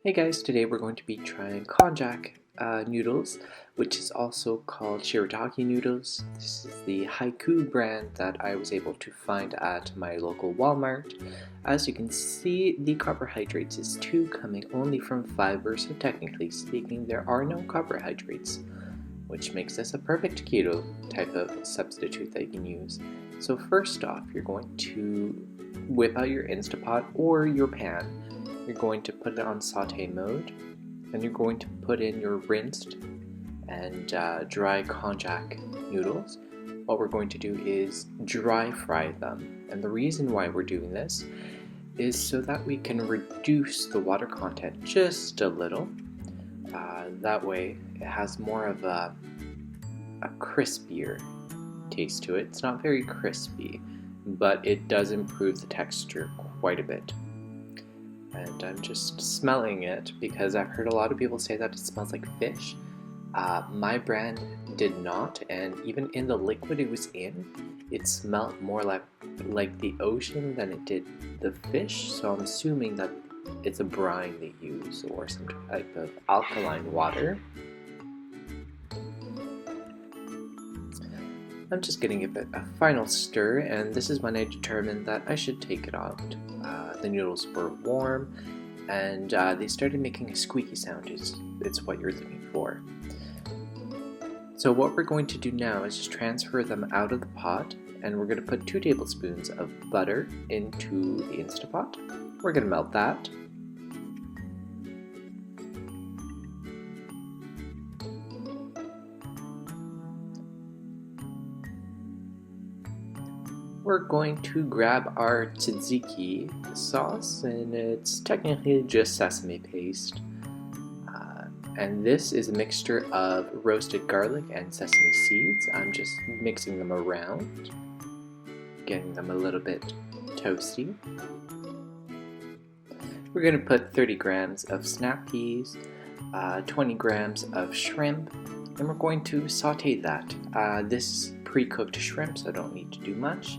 Hey guys, today we're going to be trying Konjac noodles, which is also called Shirataki Noodles. This is the Haiku brand that I was able to find at my local Walmart. As you can see, the carbohydrates is 2 coming only from fiber, so technically speaking there are no carbohydrates, which makes this a perfect keto type of substitute that you can use. So first off, you're going to whip out your InstaPot or your pan. You're going to put it on saute mode, and you're going to put in your rinsed and dry konjac noodles. What we're going to do is dry fry them, and the reason why we're doing this is so that we can reduce the water content just a little. That way it has more of a crispier taste to it. It's not very crispy, but it does improve the texture quite a bit. And I'm just smelling it because I've heard a lot of people say that it smells like fish. My brand did not, and even in the liquid it was in, it smelled more like the ocean than it did the fish, so I'm assuming that it's a brine they use or some type of alkaline water. I'm just gonna give it a final stir, and this is when I determined that I should take it out. The noodles were warm, and they started making a squeaky sound. It's what you're looking for. So what we're going to do now is just transfer them out of the pot, and we're going to put 2 tablespoons of butter into the InstaPot. We're going to melt that. We're going to grab our tzatziki sauce, and it's technically just sesame paste. And this is a mixture of roasted garlic and sesame seeds. I'm just mixing them around, getting them a little bit toasty. We're going to put 30 grams of snap peas, 20 grams of shrimp, and we're going to saute that. This is pre-cooked shrimp, so I don't need to do much.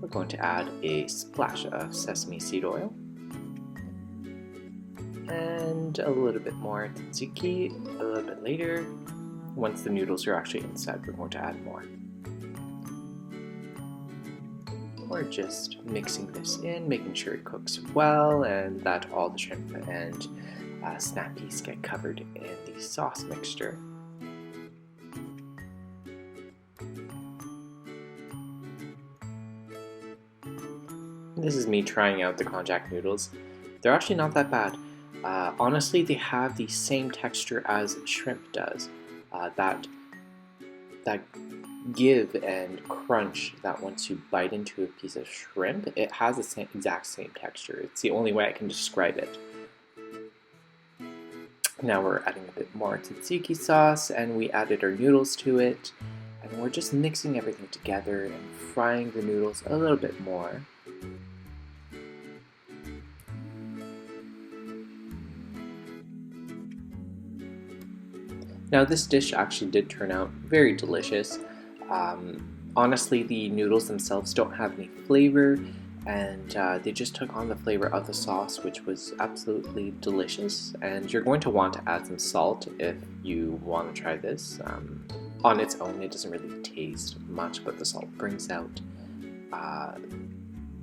We're going to add a splash of sesame seed oil and a little bit more tzatziki a little bit later. Once the noodles are actually inside, we're going to add more. We're just mixing this in, making sure it cooks well and that all the shrimp and snap peas get covered in the sauce mixture. This is me trying out the konjac noodles. They're actually not that bad. Honestly, they have the same texture as shrimp does. That give and crunch that once you bite into a piece of shrimp, it has the exact same texture. It's the only way I can describe it. Now we're adding a bit more tzatziki sauce, and we added our noodles to it. And we're just mixing everything together and frying the noodles a little bit more. Now this dish actually did turn out very delicious. Honestly, the noodles themselves don't have any flavor, and they just took on the flavor of the sauce, which was absolutely delicious. And you're going to want to add some salt if you want to try this. On its own, it doesn't really taste much, but the salt brings out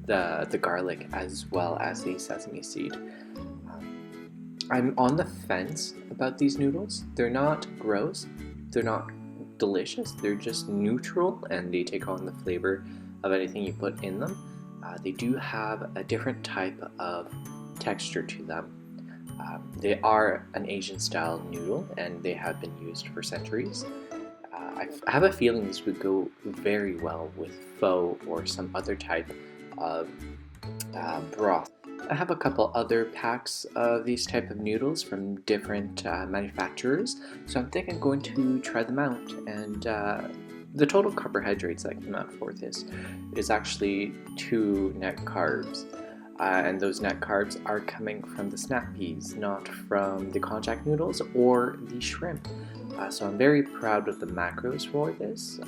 the garlic as well as the sesame seed. I'm on the fence about these noodles. They're not gross, they're not delicious, they're just neutral, and they take on the flavor of anything you put in them. They do have a different type of texture to them. They are an Asian style noodle, and they have been used for centuries. I have a feeling this would go very well with pho or some other type of broth. I have a couple other packs of these type of noodles from different manufacturers, so I think I'm going to try them out. And the total carbohydrates that came out for this is actually 2 net carbs, and those net carbs are coming from the snap peas, not from the konjac noodles or the shrimp. So I'm very proud of the macros for this.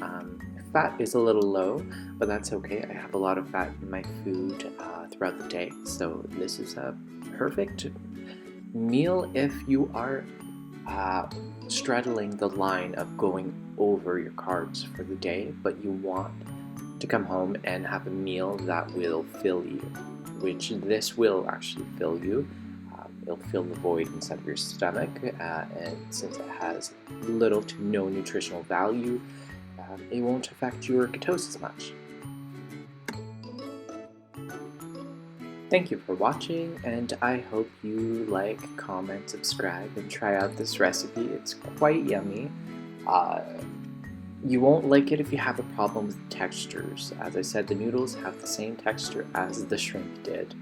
Fat is a little low, but that's okay. I have a lot of fat in my food throughout the day, so this is a perfect meal if you are straddling the line of going over your carbs for the day, but you want to come home and have a meal that will fill you, which this will actually fill you. It'll fill the void inside of your stomach, and since it has little to no nutritional value, it won't affect your ketosis much. Thank you for watching, and I hope you like, comment, subscribe, and try out this recipe. It's quite yummy. You won't like it if you have a problem with textures. As I said, the noodles have the same texture as the shrimp did.